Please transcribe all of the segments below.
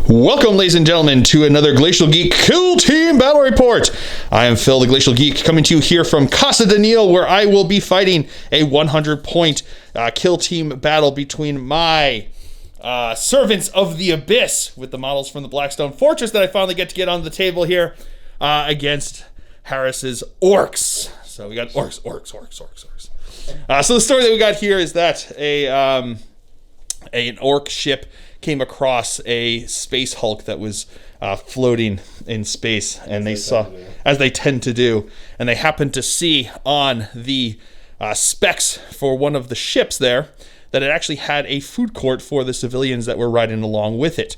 Welcome, ladies and gentlemen, to another Glacial Geek Kill Team Battle Report. I am Phil, the Glacial Geek, coming to you here from Casa de Neil, where I will be fighting a 100-point kill team battle between my Servants of the Abyss, with the models from the Blackstone Fortress that I finally get to get on the table here, against Harris's Orks. So we got Orks. So the story that we got here is that an Ork ship came across a space Hulk that was floating in space, and they saw, as they tend to do, and they happened to see on the specs for one of the ships there that it actually had a food court for the civilians that were riding along with it.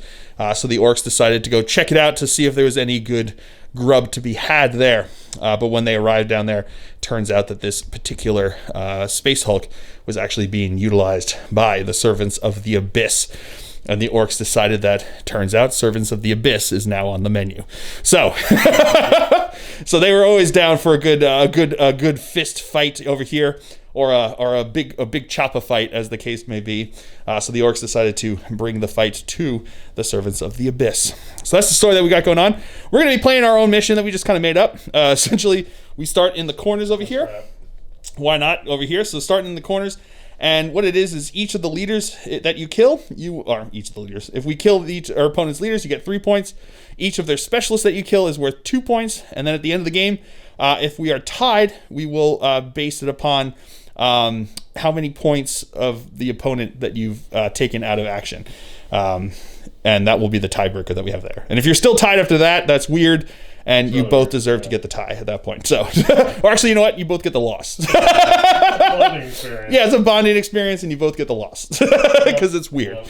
So the Orks decided to go check it out to see if there was any good grub to be had there. But when they arrived down there, turns out that this particular space Hulk was actually being utilized by the Servants of the Abyss. And the Orks decided that, turns out, Servants of the Abyss is now on the menu. So, so they were always down for a good fist fight over here, or a big choppa fight, as the case may be. So the Orks decided to bring the fight to the Servants of the Abyss. So that's the story that we got going on. We're going to be playing our own mission that we just kind of made up. Essentially, we start in the corners over here. Why not over here? So starting in the corners. And what it is each of the leaders that you kill, if we kill our opponent's leaders, you get 3 points. Each of their specialists that you kill is worth 2 points. And then at the end of the game, if we are tied, we will base it upon how many points of the opponent that you've taken out of action. And that will be the tiebreaker that we have there. And if you're still tied after that, that's weird. And you both deserve to get the tie at that point. So, or actually, you know what? You both get the loss. Bonding experience. Yeah, it's a bonding experience, and you both get the loss because it's weird.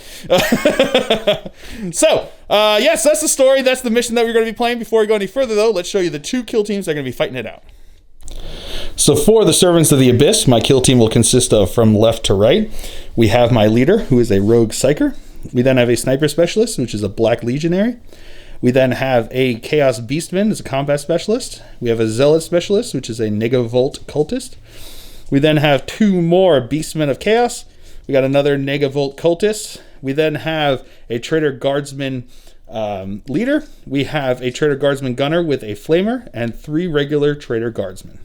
So, yes, that's the story. That's the mission that we're going to be playing. Before we go any further, though, let's show you the two kill teams that are going to be fighting it out. So for the Servants of the Abyss, my kill team will consist of, from left to right, we have my leader, who is a rogue psyker. We then have a sniper specialist, which is a black legionary. We then have a Chaos Beastman as a combat specialist. We have a Zealot specialist, which is a Negavolt cultist. We then have 2 more Beastmen of Chaos. We got another Negavolt cultist. We then have a Traitor Guardsman leader. We have a Traitor Guardsman gunner with a flamer and 3 regular Traitor Guardsmen.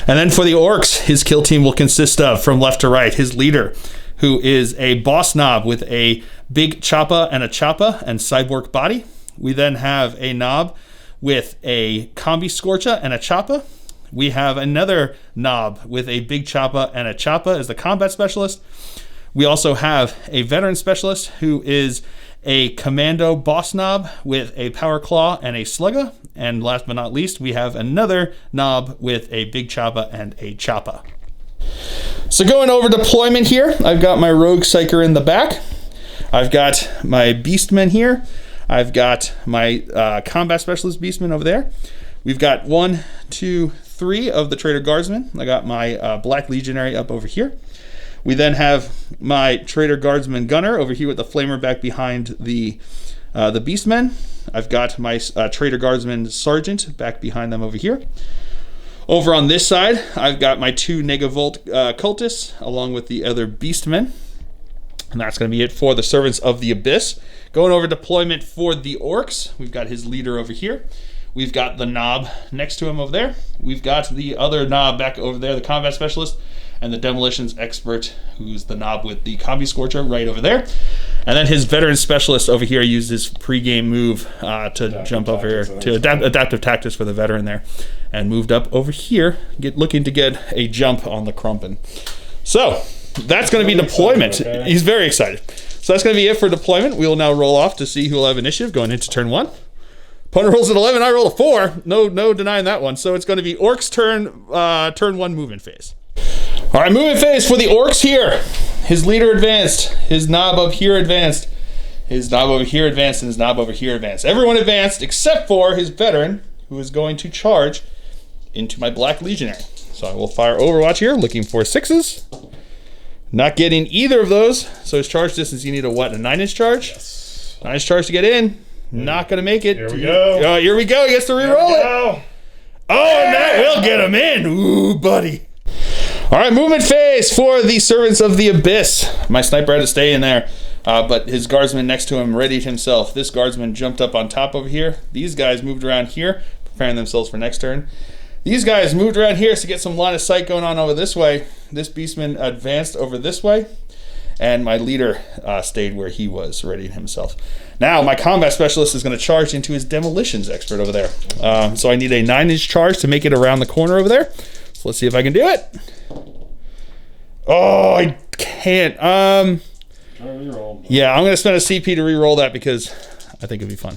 And then for the Orks, his kill team will consist of, from left to right, his leader, who is a boss knob with a big choppa and cyborg body. We then have a knob with a combi scorcha and a choppa. We have another knob with a big choppa and a choppa as the combat specialist. We also have a veteran specialist who is a commando boss knob with a power claw and a slugga. And last but not least, we have another knob with a big choppa and a choppa. So going over deployment here, I've got my rogue psyker in the back. I've got my beastmen here. I've got my combat specialist beastman over there. We've got 1, 2, 3 of the Traitor Guardsmen. I got my black legionary up over here. We then have my Traitor Guardsman gunner over here with the flamer back behind the beastmen. I've got my Traitor Guardsman sergeant back behind them over here. Over on this side, I've got my 2 Negavolt cultists along with the other beastmen. And that's going to be it for the Servants of the Abyss. Going over deployment for the Orks, we've got his leader over here. We've got the knob next to him over there. We've got the other knob back over there, the combat specialist, and the demolitions expert, who's the knob with the combi scorcher right over there. And then his veteran specialist over here used his pre-game move to jump over here to adaptive tactics for the veteran there, and moved up over here, looking to get a jump on the Crumpin. So that's going to be deployment. Okay. He's very excited. So that's going to be it for deployment. We will now roll off to see who will have initiative going into turn 1. Opponent rolls an 11. I roll a 4. No denying that one. So it's going to be Orks turn 1 movement phase. All right, movement phase for the Orks here. His leader advanced. His knob up here advanced. His knob over here advanced, and his knob over here advanced. Everyone advanced except for his veteran, who is going to charge into my black legionary. So I will fire Overwatch here, looking for 6s. Not getting either of those. So his charge distance, you need a what? A 9-inch charge? Yes. 9-inch charge to get in. Not going to make it. Here we go. Here we go. He gets to re-roll it. Oh, and that will get him in. Ooh, buddy. All right, movement phase for the Servants of the Abyss. My sniper had to stay in there. but his guardsman next to him readied himself. This guardsman jumped up on top over here. These guys moved around here, preparing themselves for next turn. These guys moved around here to get some line of sight going on over this way. This beastman advanced over this way, and my leader stayed where he was, readying himself. Now, my combat specialist is going to charge into his demolitions expert over there. So I need a 9-inch charge to make it around the corner over there. So let's see if I can do it. Oh, I can't. Yeah, I'm going to spend a CP to re-roll that because I think it'd be fun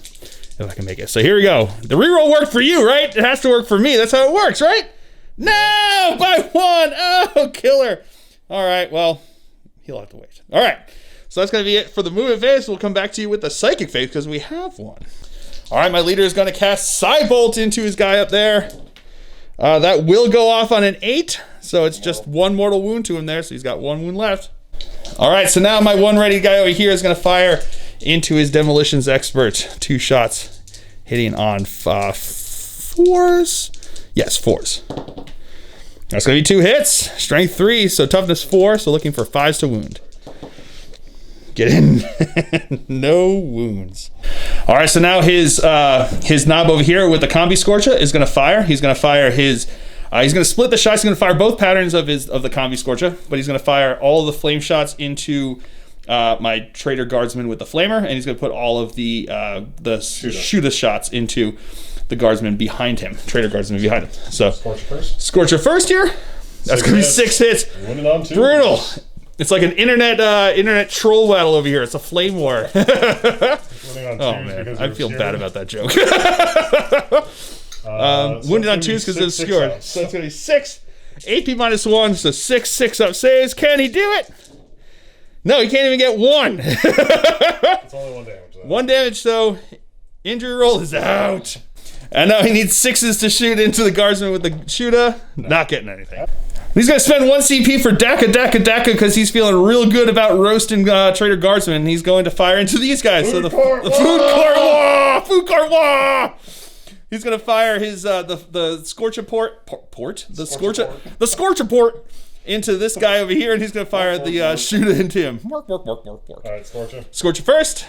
if I can make it. So here we go. The re-roll worked for you, right? It has to work for me. That's how it works, right? No, by 1. Oh, killer. All right, well, he'll have to wait. All right, so that's going to be it for the movement phase. We'll come back to you with the psychic phase because we have one. All right, my leader is going to cast Psybolt into his guy up there. That will go off on an 8, so it's just 1 mortal wound to him there, so he's got 1 wound left. All right, so now my 1 ready guy over here is going to fire into his demolitions expert. 2 shots hitting on 4s. Yes, 4s. That's going to be 2 hits. Strength 3, so toughness 4, so looking for 5s to wound. Get in. No wounds. All right, so now his knob over here with the Combi Scorcher is going to fire. He's going to fire his... he's going to split the shots. He's going to fire both patterns of the Combi Scorcher, but he's going to fire all of the flame shots into my Traitor Guardsman with the Flamer, and he's going to put all of the Shoota shots into the Guardsman behind him. Traitor Guardsman behind him. So Scorcher first here. That's going to be 6 hits. Brutal. It's like an internet troll battle over here. It's a flame war. Oh man, I feel bad about that joke. Wounded on 2s because it was obscured. So it's going to be 6. AP minus 1, so 6 up saves. Can he do it? No, he can't even get 1. It's only 1 damage. Though. 1 damage, so injury roll is out. And now he needs 6s to shoot into the guardsman with the Shoota. No. Not getting anything. He's going to spend 1 CP for Daka because he's feeling real good about roasting Traitor Guardsman. He's going to fire into these guys. So the Food Court War! He's going to fire his the Scorcher port into this guy over here, and he's going to fire the Shoota into him. Work. All right, Scorcher. Scorcher first.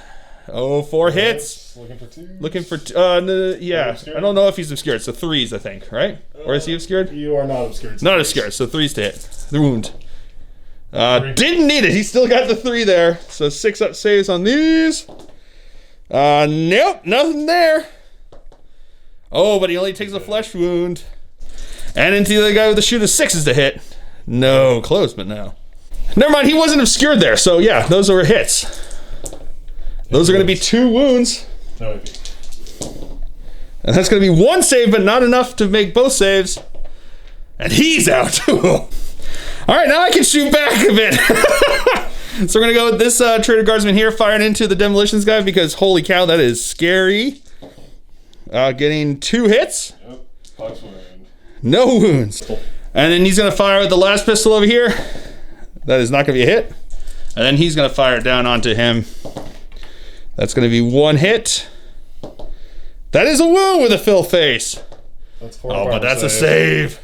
Oh, 4 hits. Looking for 2. Yeah. I don't know if he's obscured. So 3s, I think, right? Or is he obscured? You are not obscured. Not obscured. So 3s to hit. The wound. Didn't need it. He still got the 3 there. So 6 up saves on these. Nope, nothing there. Oh, but he only takes a flesh wound. And into the other guy with the Shoota 6s to hit. No, close, but no. Never mind, he wasn't obscured there. So yeah, those were hits. Those are going to be 2 wounds. No. And that's going to be 1 save, but not enough to make both saves. And he's out. All right, now I can shoot back a bit. So we're going to go with this Traitor Guardsman here, firing into the demolitions guy because holy cow, that is scary. Getting 2 hits. Yep. No wounds. And then he's going to fire with the last pistol over here. That is not going to be a hit. And then he's going to fire down onto him. That's going to be 1 hit. That is a wound with a fill face. That's 4 but that's a save.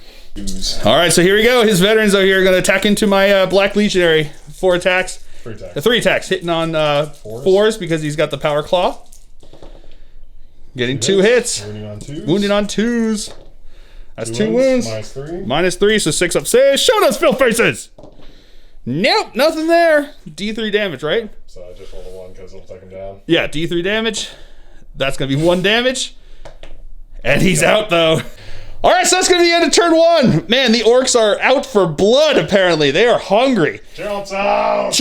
All right, so here we go. His veterans over here are going to attack into my Black Legionary. 4 attacks. 3 attacks. 3 attacks. Hitting on 4s because he's got the Power Claw. Getting 2 hits. Wounding on 2s. That's 2 wounds. Minus 3, so 6 up saves. Show those fill faces. Nope, nothing there. D3 damage, right? So I just rolled a 1 because it'll take him down. Yeah, D3 damage. That's going to be 1 damage. And he's out, though. All right, so that's going to be the end of turn 1. Man, the Orks are out for blood, apparently. They are hungry. Chow time.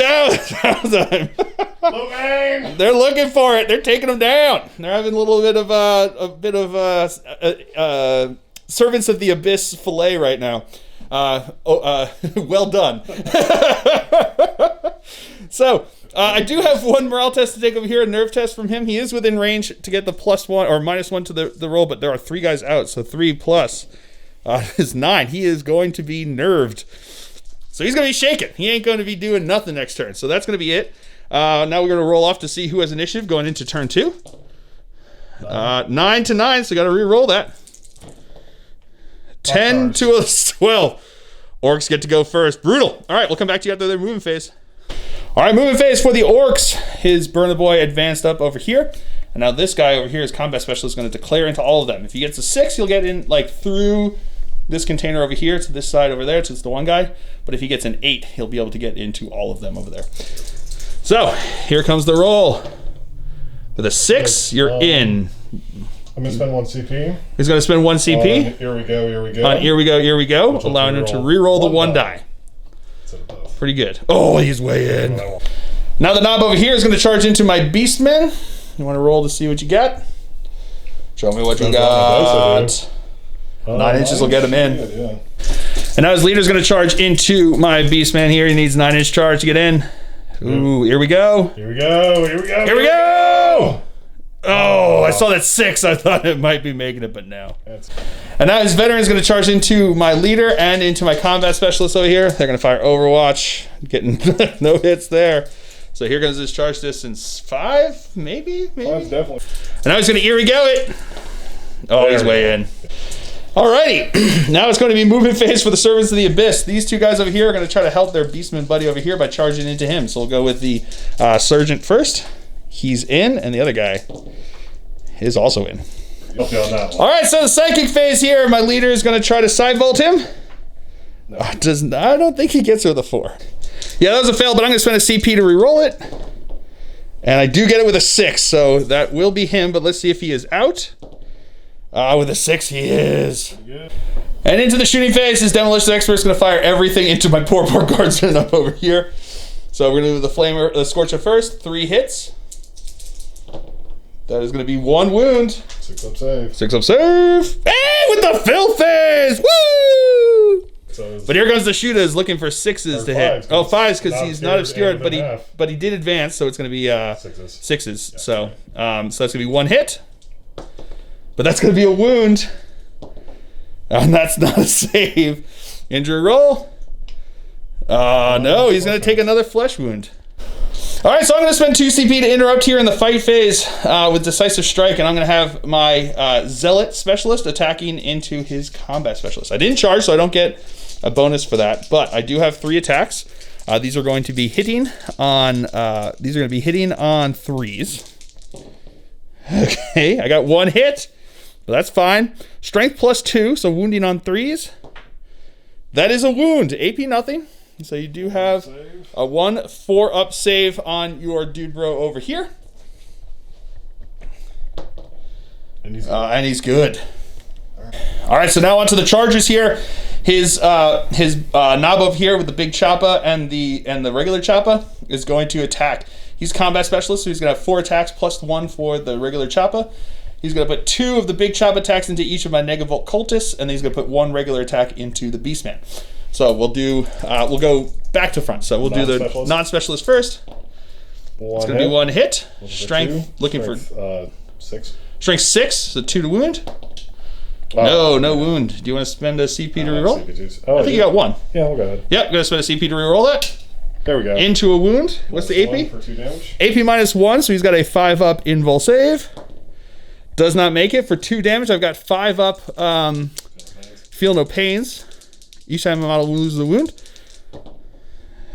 They're looking for it. They're taking them down. They're having a little bit of Servants of the Abyss fillet right now. Well done. So I do have 1 morale test to take over here, a nerve test from him. He is within range to get the +1 or -1 to the roll, but there are 3 guys out, so 3 plus is 9. He is going to be nerved. So he's going to be shaken. He ain't going to be doing nothing next turn. So that's going to be it. Now we're going to roll off to see who has initiative going into turn 2. 9 to 9, so got to re-roll that. 10 to 12. Orks get to go first. Brutal. All right, we'll come back to you after their moving phase. All right, moving phase for the Orks. His Burn the Boy advanced up over here. And now this guy over here, his combat specialist, is going to declare into all of them. If he gets a 6, he'll get in like through this container over here to this side over there. So it's the one guy. But if he gets an 8, he'll be able to get into all of them over there. So here comes the roll. With a 6, you're in. I'm going to spend 1 CP. He's going to spend 1 CP. Here we go, here we go. On here we go, here we go. Allowing him to re-roll the 1 die. Pretty good. Oh, he's way in. Now the knob over here is going to charge into my Beastman. You want to roll to see what you got? Show me what you got. 9 inches will get him in. Yeah. And now his leader is going to charge into my Beastman here. He needs 9-inch charge to get in. Ooh, here we go. Here we go, here we go. Here we go! Oh, I saw that 6. I thought it might be making it, but no. And now his veteran is going to charge into my leader and into my combat specialist over here. They're going to fire Overwatch. Getting no hits there. So here goes his charge distance. 5, maybe? 5's definitely. And now he's going to Eerie Go it. Oh, he's way in. Alrighty. Now it's going to be movement phase for the Servants of the Abyss. These two guys over here are going to try to help their Beastman buddy over here by charging into him. So we'll go with the Sergeant first. He's in, and the other guy is also in. Alright, so the Psychic phase here. My leader is going to try to side vault him. No. I don't think he gets her with a 4. Yeah, that was a fail, but I'm going to spend a CP to re-roll it. And I do get it with a 6, so that will be him, but let's see if he is out. With a 6, he is. And into the shooting phase, his Demolition Expert is going to fire everything into my poor guardsman up over here. So we're going to do the Flamer, the Scorcher first. 3 hits. That is going to be 1 wound. 6 up save. 6 up save. Hey, with the fill phase! Woo! But here goes the shooters looking for 6s to hit. Oh, 5s because he's not obscured, but he did advance, so it's going to be 6s. Yeah. So that's going to be 1 hit. But that's going to be a wound. And that's not a save. Injury roll. No, he's going to take another flesh wound. All right, so I'm going to spend 2 CP to interrupt here in the fight phase with Decisive Strike, and I'm going to have my Zealot Specialist attacking into his Combat Specialist. I didn't charge, so I don't get a bonus for that, but I do have 3 attacks. These are going to be hitting on 3s. Okay, I got 1 hit. Well, that's fine. Strength +2, so wounding on 3s. That is a wound. AP nothing. So you do have a 1 4-up save on your dude bro over here. And he's good. All right, so now onto the charges here. His knob over here with the big choppa and the regular choppa is going to attack. He's combat specialist, so he's gonna have 4 attacks +1 for the regular choppa. He's gonna put 2 of the big choppa attacks into each of my Negavolt cultists, and then he's gonna put 1 regular attack into the Beastman. So we'll go back to front. So we'll do the non-specialist first. It's gonna be 1 hit. Strength, looking for 6. Strength 6, so 2 to wound. No wound. Do you want to spend a CP to reroll? I think you got 1. Yeah, we'll go ahead. Yep, gonna spend a CP to reroll that. There we go. Into a wound. What's the AP? For 2 damage. AP -1, so he's got a 5-up invul save. Does not make it for 2 damage. I've got 5-up feel no pains. Each time a model loses a wound.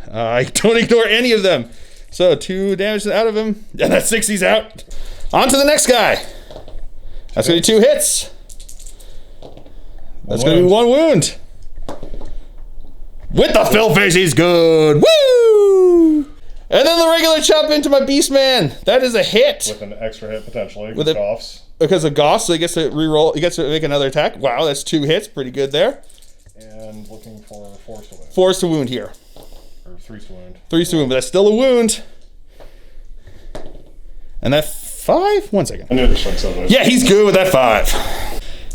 I don't ignore any of them. So 2 damage out of him. And that's 6, he's out. On to the next guy. That's gonna be 2 hits. That's gonna be 1 wound. With the fill phase, he's good. Woo! And then the regular chop into my Beastman. That is a hit. With an extra hit potentially. With Goffs. Because of Goffs, so he gets to reroll. He gets to make another attack. Wow, that's 2 hits. Pretty good there. And looking for 4s to wound. 4s to wound here. Or 3s to wound. 3s to wound, but that's still a wound. And that 5? 1 second. I knew this one so yeah, he's good with that 5.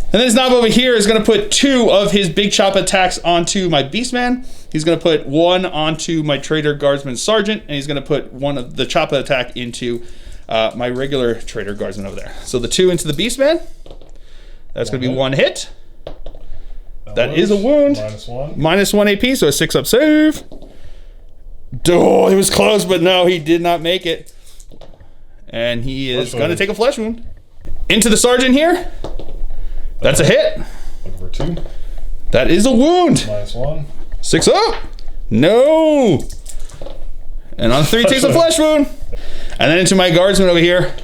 And then his knob over here is going to put 2 of his big chop attacks onto my Beastman. He's going to put 1 onto my Trader Guardsman Sergeant, and he's going to put 1 of the chop attack into my regular Trader Guardsman over there. So the 2 into the Beastman. That's going to be 1 hit. That is a wound. -1 AP, so a 6-up save. Oh, he was close, but no, he did not make it. And he is going to take a flesh wound. Into the Sergeant here. That's a hit. Looking for 2. That is a wound. -1. 6 up. No. And on 3 takes a flesh wound. And then into my guardsman over here.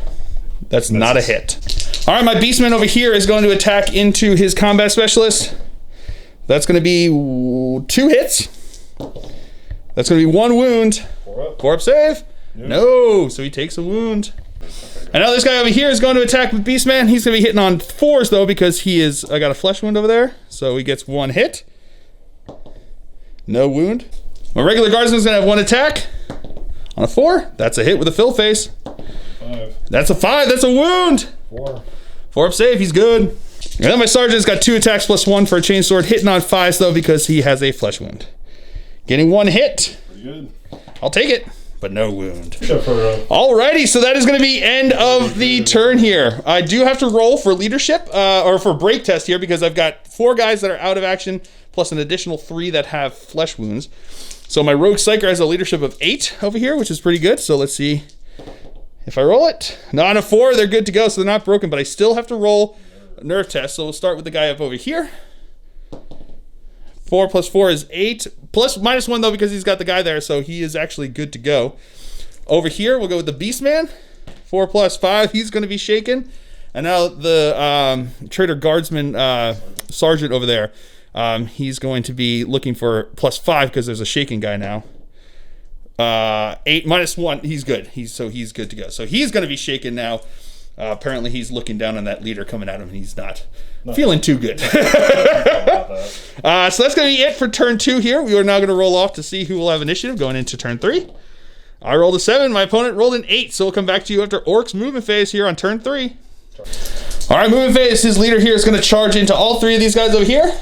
That's not a hit. All right, my beastman over here is going to attack into his combat specialist. That's going to be 2 hits. That's going to be 1 wound. 4 up save. No, so he takes a wound. And now this guy over here is going to attack with beastman. He's going to be hitting on 4s though because I got a flesh wound over there. So he gets 1 hit. No wound. My regular guardsman is going to have 1 attack. On a 4, that's a hit with a fill face. 5. That's a 5, that's a wound. 4. 4 up save, he's good. And then my sergeant's got 2 attacks plus 1 for a chainsword, hitting on 5s though because he has a flesh wound. Getting 1 hit. Pretty good. I'll take it, but no wound. Except for, Alrighty, so that is going to be end of the turn here. I do have to roll for leadership, or for break test here because I've got 4 guys that are out of action plus an additional 3 that have flesh wounds. So my rogue psyker has a leadership of 8 over here, which is pretty good. So let's see if I roll it. No, on a 4, they're good to go, so they're not broken, but I still have to roll a nerve test. So we'll start with the guy up over here. 4 plus 4 is 8. Minus 1 though because he's got the guy there, so he is actually good to go. Over here, we'll go with the beastman. 4 plus 5, he's going to be shaken. And now the traitor guardsman sergeant over there. He's going to be looking for plus 5 because there's a shaking guy now. 8 minus 1, he's good. He's good to go. So he's going to be shaken now. Apparently he's looking down on that leader coming at him and he's not feeling too good. So that's going to be it for turn 2 here. We are now going to roll off to see who will have initiative going into turn 3. I rolled a 7. My opponent rolled an 8. So we'll come back to you after Orks movement phase here on turn 3. All right, movement phase. His leader here is going to charge into all 3 of these guys over here.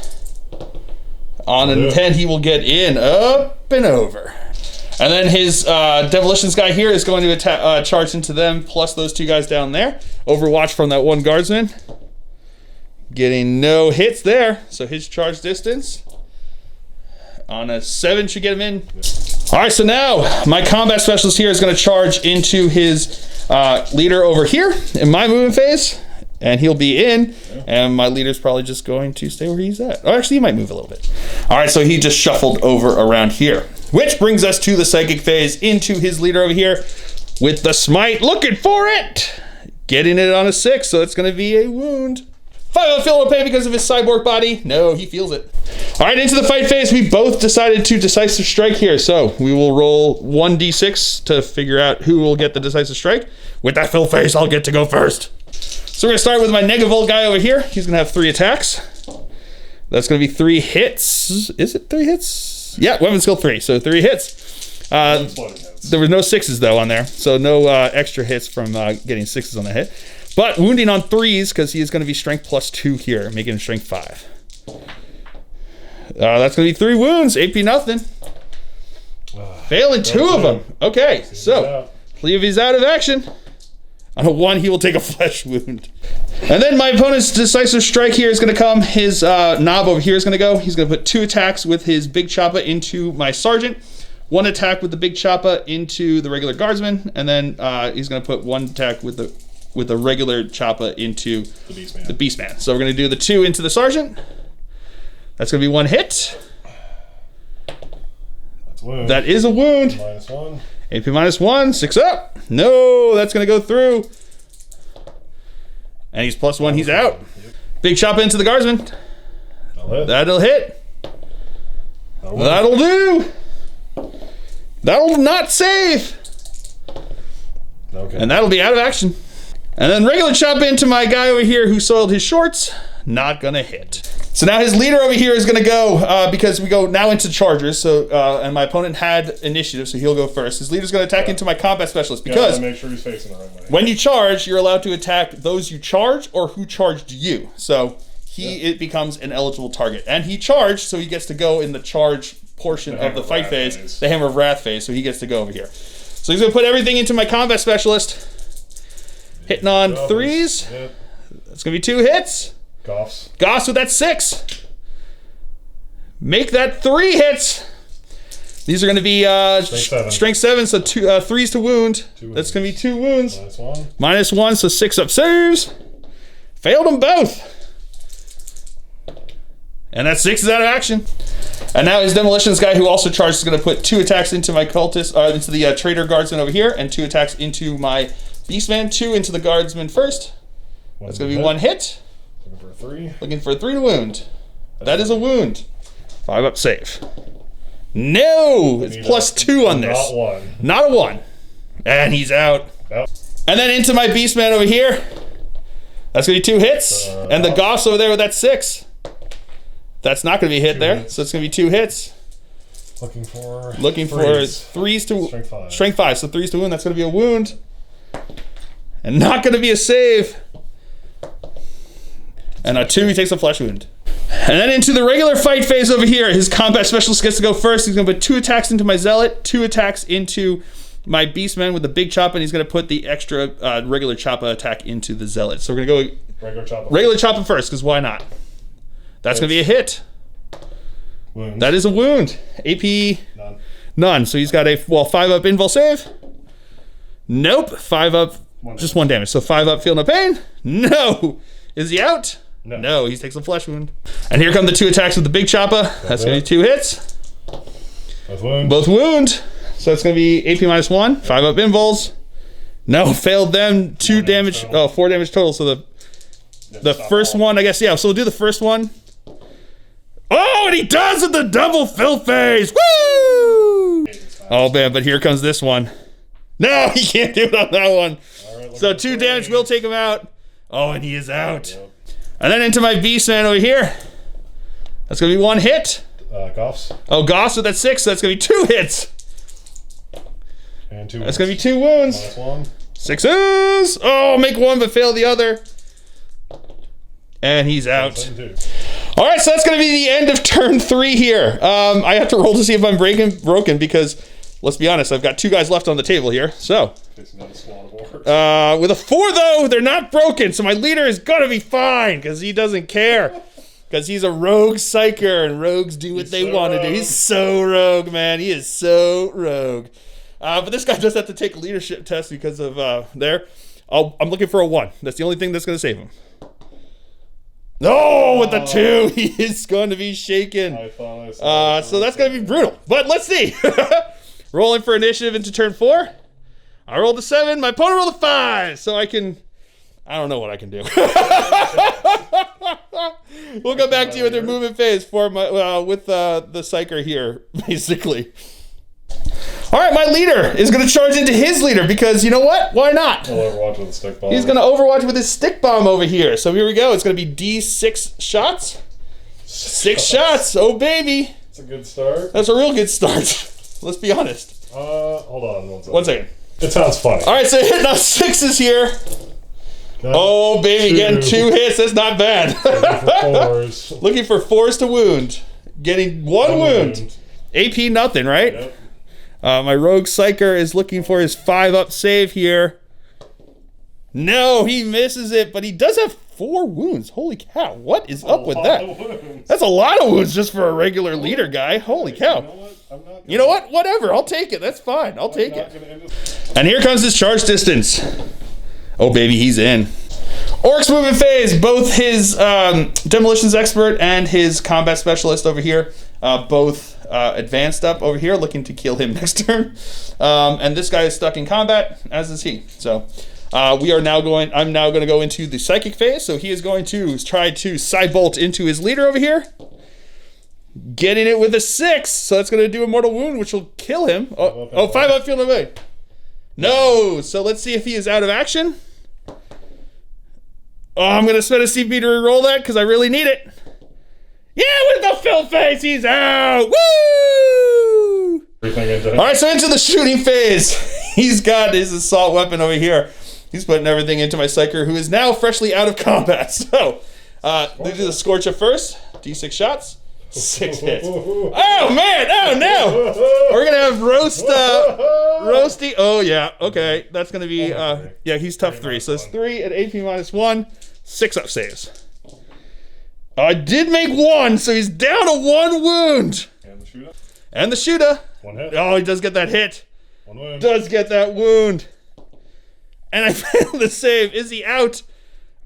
On a 10, he will get in, up, and over. And then his demolitions guy here is going to charge into them, plus those 2 guys down there. Overwatch from that 1 guardsman. Getting no hits there, so his charge distance on a 7 should get him in. All right, so now my combat specialist here is going to charge into his leader over here in my movement phase. And he'll be in, and my leader's probably just going to stay where he's at. Oh, actually, he might move a little bit. All right, so he just shuffled over around here, which brings us to the psychic phase into his leader over here with the smite, looking for it, getting it on a 6, so it's going to be a wound. 5 Phil will pay because of his cyborg body. No, he feels it. All right, into the fight phase. We both decided to decisive strike here, so we will roll 1d6 to figure out who will get the decisive strike. With that Phil face, I'll get to go first. So we're going to start with my Negavolt guy over here. He's going to have 3 attacks. That's going to be 3 hits. Is it 3 hits? Yeah, weapon skill 3, so 3 hits. There was no 6s though on there, so no extra hits from getting 6s on the hit. But wounding on 3s because he is going to be strength plus 2 here, making him strength 5. That's going to be 3 wounds, AP nothing. Failing 2 of them. Okay, so leave he's out of action. On a 1, he will take a flesh wound. And then my opponent's decisive strike here is going to come. His knob over here is going to go. He's going to put 2 attacks with his big choppa into my sergeant. 1 attack with the big choppa into the regular guardsman. And then he's going to put 1 attack with the regular choppa into the beastman. So we're going to do the 2 into the sergeant. That's going to be 1 hit. That's a wound. That is a wound. Minus 1. AP minus 1, 6 up. No, that's going to go through. And he's plus 1, he's out. Big chop into the guardsman. That'll hit. That'll do. That'll not save. Okay. And that'll be out of action. And then regular chop into my guy over here who soiled his shorts. Not going to hit. So now his leader over here is going to go, because we go now into chargers, so and my opponent had initiative, so he'll go first. His leader's going to attack into my combat specialist, because make sure he's facing the right way. When you charge, you're allowed to attack those you charge or who charged you. So it becomes an eligible target. And he charged, so he gets to go in the charge portion of the fight phase, the Hammer of Wrath phase, so he gets to go over here. So he's going to put everything into my combat specialist. Hitting on 3s. Yep. That's going to be 2 hits. Goss with that 6. Make that 3 hits. These are going to be strength 7, so 3s to wound. That's going to be 2 wounds. Minus 1, so 6 up saves. Failed them both. And that 6 is out of action. And now his demolitions guy, who also charged, is going to put 2 attacks into my cultist, into the traitor guardsman over here, and 2 attacks into my beastman. 2 into the guardsman first. That's going to be 1 hit. Looking for a 3. Looking for a 3 to wound. That is a wound. 5 up save. No! It's plus 2 on this. Not 1. Not a 1. And he's out. Yep. And then into my beastman over here. That's going to be 2 hits. And the Goths over there with that 6. That's not going to be a hit there. Hits. So it's going to be 2 hits. Looking for threes to Strength 5. Strength 5. So 3s to wound. That's going to be a wound. And not going to be a save. And a 2, he takes a flesh wound. And then into the regular fight phase over here, his combat specialist gets to go first. He's going to put 2 attacks into my zealot, 2 attacks into my beastman with the big choppa, and he's going to put the extra regular choppa attack into the zealot. So we're going to go regular choppa first, because why not? That's going to be a hit. Wounds. That is a wound. AP none. So he's got a 5 up invul save. Nope. 5 up, just 1 damage. So 5 up, feel no pain. No. Is he out? No, he takes a flesh wound. And here come the 2 attacks with the big choppa. That's going to be 2 hits. Both wound. So it's going to be AP -1. 5 up invuls. No, failed them. 2 damage. Oh, 4 damage total. So the first one, I guess, yeah. So we'll do the first one. Oh, and he does it, the double fill phase. Woo! Oh, man, but here comes this one. No, he can't do it on that one. So 2 damage will take him out. Oh, and he is out. And then into my beastman over here. That's going to be 1 hit. Goths. Oh, Goths with that 6. So that's going to be 2 hits. And 2 That's going to be 2 wounds. -1. 6s. Oh, make 1 but fail the other. And he's out. All right, so that's going to be the end of turn 3 here. I have to roll to see if I'm broken because, let's be honest, I've got 2 guys left on the table here. So, with a 4 though, they're not broken. So my leader is going to be fine because he doesn't care. Because he's a rogue psyker and rogues do what they want to do. He's so rogue, man. He is so rogue. But this guy does have to take a leadership test because of there. I'm looking for a 1. That's the only thing that's going to save him. No, with the 2, he is going to be shaken. So that's going to be brutal. But let's see. Rolling for initiative into turn 4. I rolled a 7. My opponent rolled a 5. So I don't know what I can do. We'll go back to you with their movement phase for my with the psyker here, basically. All right, my leader is going to charge into his leader because you know what? Why not? He'll overwatch with a stick bomb. He's going to overwatch with his stick bomb over here. So here we go. It's going to be D6 shots. 6 shots. Oh, baby. That's a good start. That's a real good start. Let's be honest. Hold on 1 second. 1 second. It sounds funny. All right, so hitting up 6s here. Oh, baby, getting 2 hits. That's not bad. Looking for 4s to wound. Getting 1 wound. AP nothing, right? Yep. My rogue psyker is looking for his 5 up save here. No, he misses it, but he does have 4 wounds. Holy cow, what is up with that? That's a lot of wounds just for a regular leader guy. Holy cow. You know what? Whatever, I'll take it. That's fine. I'll take it. And here comes his charge distance. Oh, baby, he's in. Orks movement phase. Both his demolitions expert and his combat specialist over here, both advanced up over here, looking to kill him next turn. And this guy is stuck in combat, as is he. So I'm now going to go into the psychic phase. So he is going to try to side bolt into his leader over here. Getting it with a 6. So that's going to do a mortal wound, which will kill him. Oh, 5 up, feel no pain. No. So let's see if he is out of action. Oh, I'm going to spend a CP to reroll that because I really need it. Yeah, with the fill face, he's out. Woo! All right, so into the shooting phase. He's got his assault weapon over here. He's putting everything into my psyker, who is now freshly out of combat. So, we do the Scorcher first. D6 shots. 6 hits. Oh, man. Oh, no. We're going to have roasty. Oh, yeah. Okay. That's going to be, yeah, he's tough 3. So it's 3 at AP -1. 6 up saves. I did make 1, so he's down to 1 wound. And the shooter. 1 hit. Oh, he does get that hit. 1 wound. Does get that wound. And I failed the save. Is he out?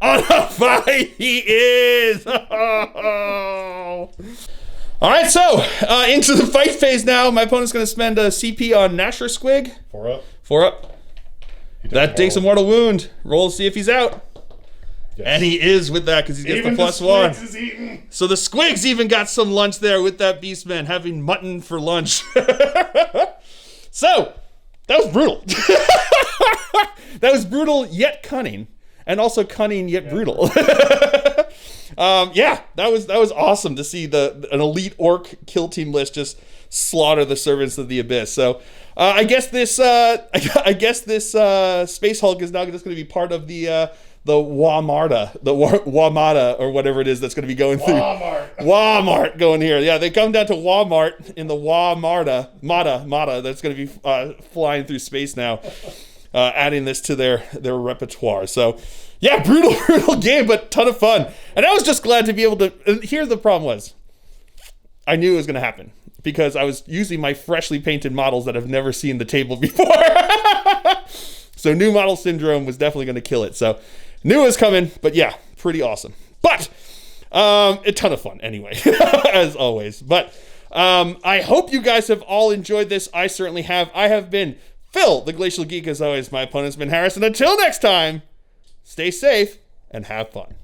On a 5, he is. Oh. All right, so into the fight phase now. My opponent's going to spend a CP on Nasher Squig. 4 up. 4 up. That takes a mortal wound. Roll to see if he's out. Yes. And he is with that because he gets Even the +1. is eaten. So the Squigs even got some lunch there with that Beastman having mutton for lunch. So, that was brutal. That was brutal yet cunning. And also cunning yet brutal. Yeah, that was awesome to see an elite orc kill team list just slaughter the servants of the abyss. So I guess this Space Hulk is now just going to be part of the Wamata or whatever it is that's going to be going through Walmart going here. Yeah, they come down to Walmart in the Mata that's going to be flying through space now, adding this to their repertoire. So yeah, brutal game, but ton of fun. And I was just glad to be able to. Here the problem was, I knew it was going to happen because I was using my freshly painted models that have never seen the table before. So new model syndrome was definitely going to kill it. So knew it was coming, but yeah, pretty awesome. But a ton of fun anyway, as always. But I hope you guys have all enjoyed this. I certainly have. I have been Phil, the Glacial Geek, as always. My opponent's been Harris. And until next time, stay safe and have fun.